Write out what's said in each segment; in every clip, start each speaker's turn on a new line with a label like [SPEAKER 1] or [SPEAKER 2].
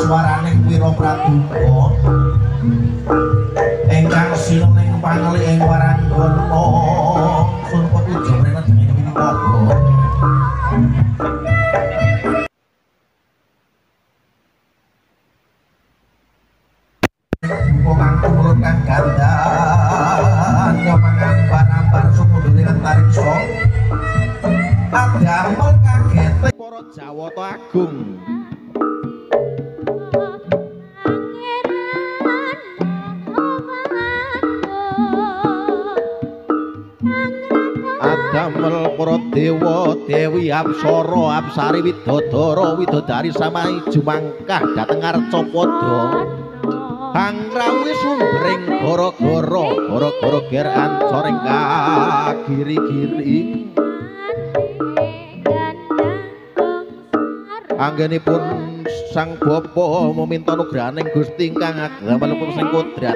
[SPEAKER 1] swaraning Wira Praduga ingkang sinuning pangli ing waranggana sunpun ujung rene dene winipata buka kang tumurun kang gandhan nyomangan panambar sumundune antariksa adamel kaget para Jawata Agung adamel para dewa dewi apsara apsari widodara widodari samahi jumangkah dhateng Arcapada kang rawuh sumbering gara-gara ger ancoring kagiri-giri anggenipun sang bapa meminta nugrahaning Gusti ingkang ageng sing kodrat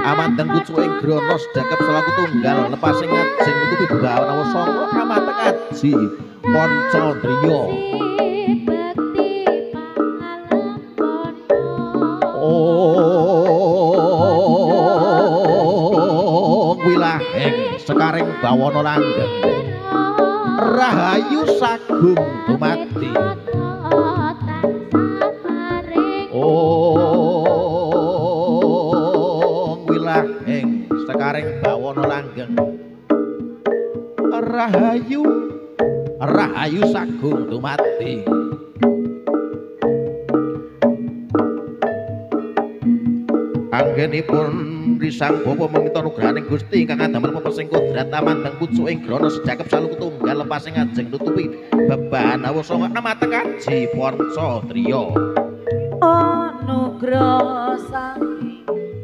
[SPEAKER 1] amandeng pucuking grana sedekep selaku tunggal lepasing ngajeng nutupi bebawana sanga amateng aji Pancadriya wilahing sekaring bawana langgeng rahayu sagung dumati wilahing sekaring bawana langgeng rahayu sagung dumati anggenipun risang bapa meminta nugrahaning Gusti ingkang adamel pepesing kodrat amandeng pucuking grana sedekep saluku tunggal lepasing ngajeng nutupi bebahan awasanga amateng aji Pancadriya
[SPEAKER 2] anugrah sang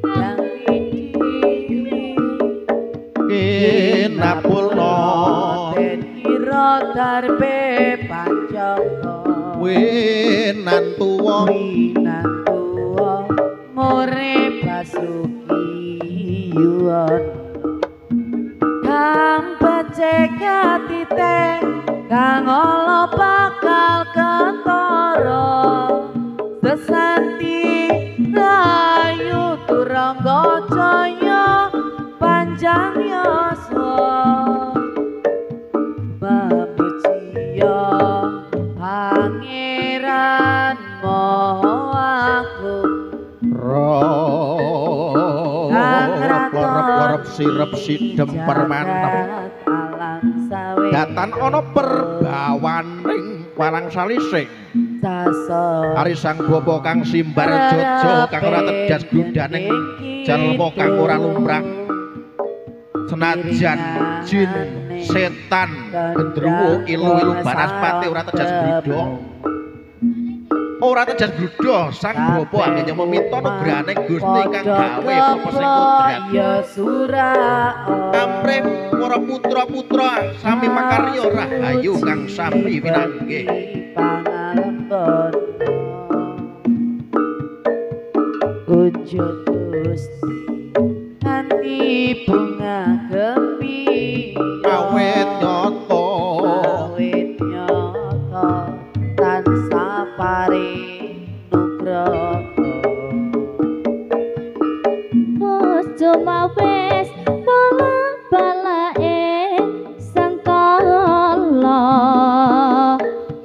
[SPEAKER 2] Hyang Widi
[SPEAKER 1] kinapulna
[SPEAKER 2] den kira darbe panjangga
[SPEAKER 1] winantuwa
[SPEAKER 2] more Basukiyon kang becekatite kang ala bakal ketara sesanti rayu turangga jaya panjang yasa babuciya pangeran maha agung
[SPEAKER 1] rep sirep sidem permanem datan ana perbawaning warang salising ari sang bapa kang simbar jojo kang ora tedas grundaning jalma kang ora lumrah senajan jin setan gendruwo ilu-ilu banaspati ora tedas budha ora tejas gludha sang bapa anggen meminta nugrahaning Gusti kang gawe pepesing kodrat
[SPEAKER 2] ya surao
[SPEAKER 1] amrih para putra-putra sami makarya rahayu kang sami winanggih
[SPEAKER 2] pangalembon wujud Gusti kanthi bunga gembira
[SPEAKER 1] awet nyata tansah
[SPEAKER 2] paring nugraha
[SPEAKER 3] cuma wis bala-balae sangkala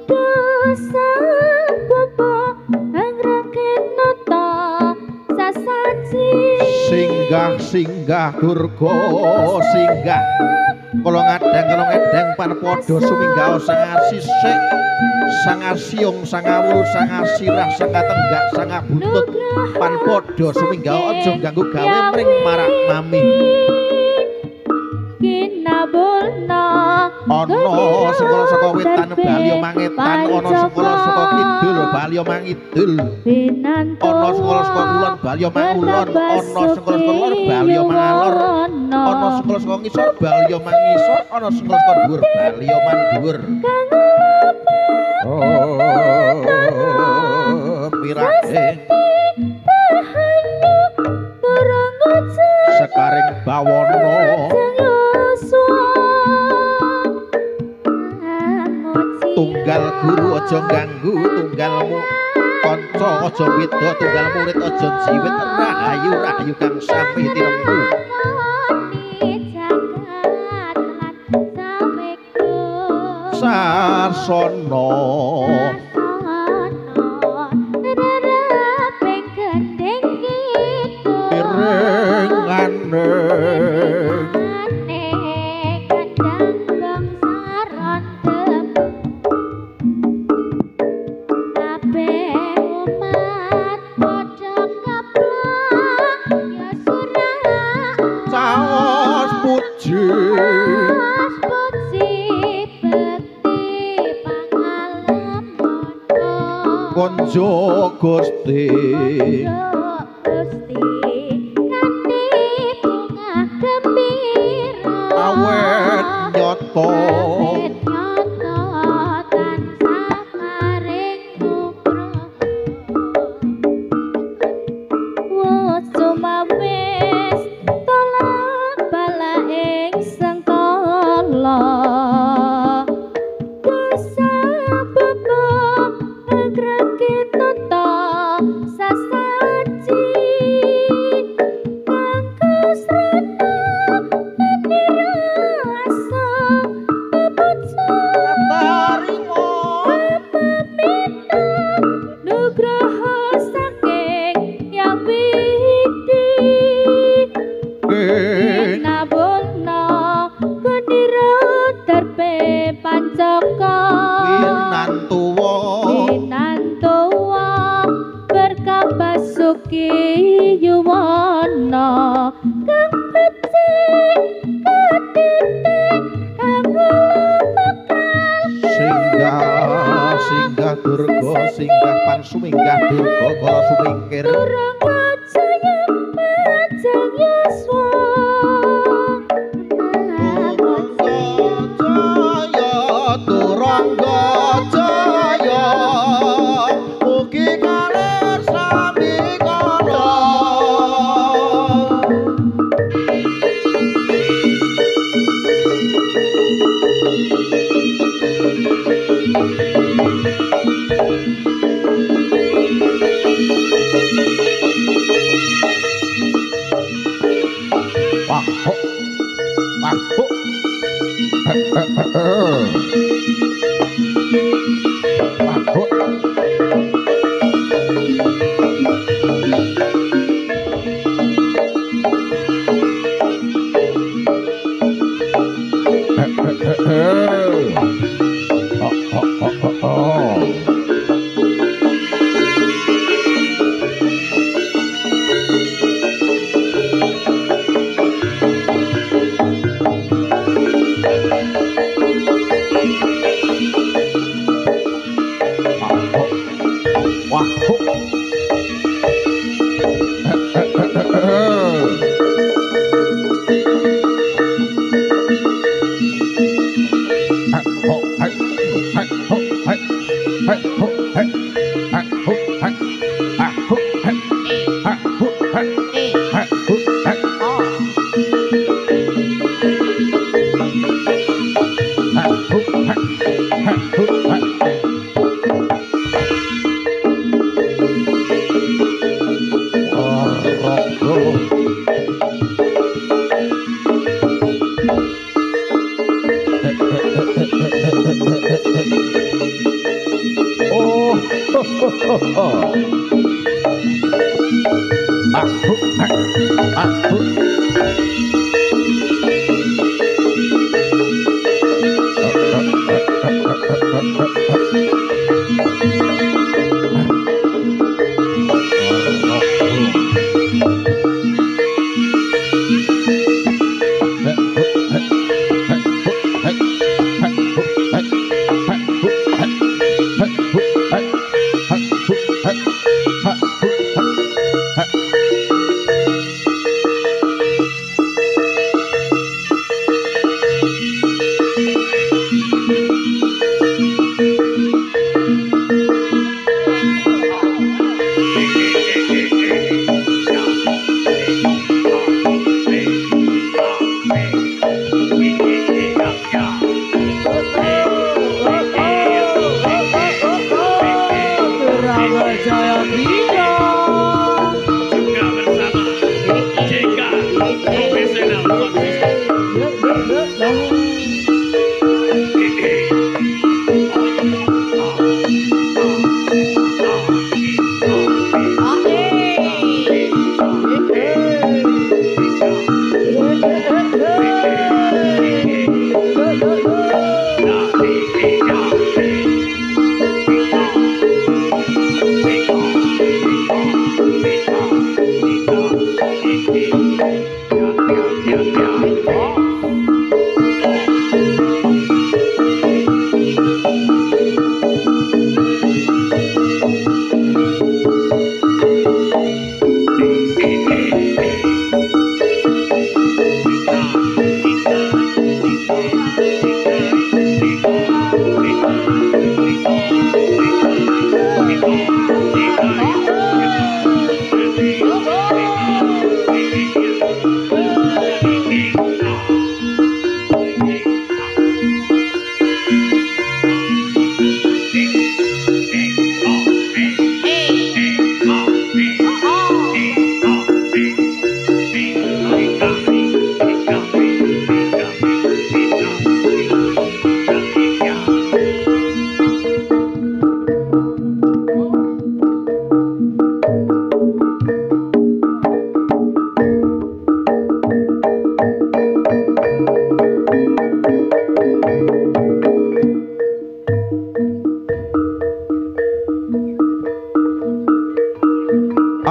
[SPEAKER 3] dosa bapa anggraken nata sasaji
[SPEAKER 1] singgah durga singgah kala ngadang edeng pan padha suminggah sang asisik sang asiung sang awul sang asirah sang katenggak sang abuntut pan padha suminggah aja ganggu gawe mring marak mami
[SPEAKER 3] kinabulna
[SPEAKER 1] ana sekolah saka wetan Balya mangetan ana sekolah saka kidul Balya mangidul ana sekolah saka kulon Balya mangulon ana sekolah saka lor Balya mangalor ana sekolah saka ngisor Balya mangisor ana sekolah saka dhuwur Balya mandhuwur mirage sekaring bawana tunggal guru aja ganggu tunggalmu kanca aja beda tunggal murid aja jiwit rahayu kang sami tirempu Sasana Konjo Gusti awet nyoto singgah durga singgah pang suminggah durga kala sumingkir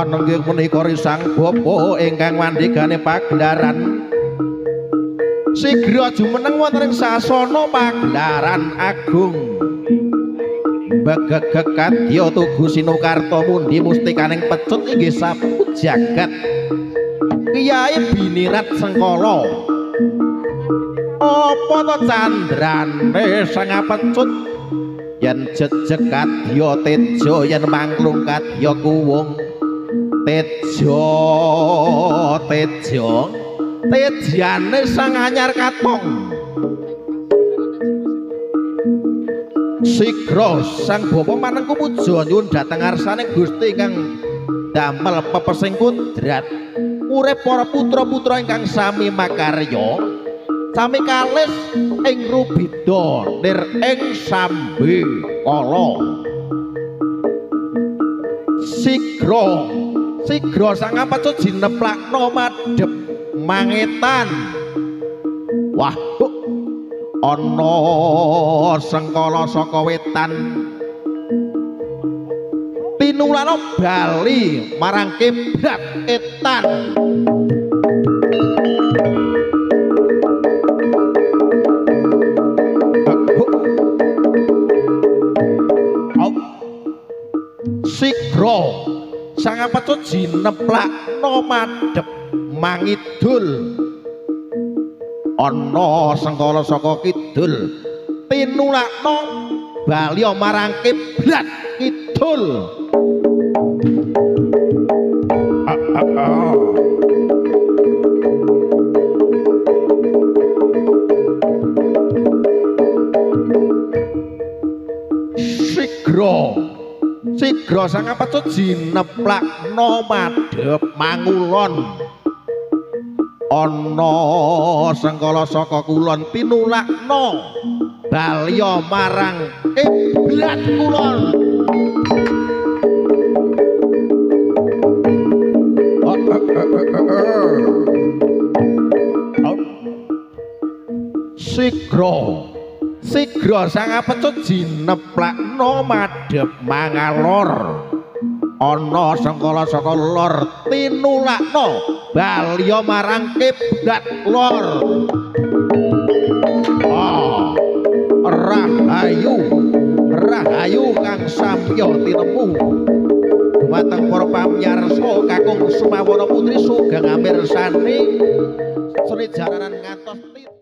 [SPEAKER 1] Anenggih menika risang bapa ingkang wandhigane Pagelaran sigra jumeneng wonten ing sasana Pagelaran Agung begegek kadya tugu sinukarta mundi mustikaning pecut inggih sapu jagat Kyai Binirat Sengkala apa to candrane sang pecut yen jejeg kadya teja yen mangklung kadya kuwung teja tejane sang anyar katong sigra sang bapa manengku puja nyuwun dhateng ngarsane Gusti ingkang damel pepesing kudrat urip para putra-putra ingkang sami makarya sami kalis ing rubida nir ing sambe kala sigra sang pecut jineplakna madhep mangetan wah ana Sengkala saka wetan tinulana bali marang kiblat etan sigra sang pecut jineplakna madhep mangidul ana Sengkala saka kidul tinulakna bali marang kiblat kidul sigra sang pecut jineplakna madhep mangulon ana Sengkala saka kulon tinulakna bali marang kiblat kulon sigra sang pecut jineplakna madhep mangalor ana Sengkala saka lor tinulakna bali marang kiblat lor rahayu kang samya tinemu dumateng para pamiyarsa kakung Sumawana Putri sugeng amirsani seni jaranan ngantos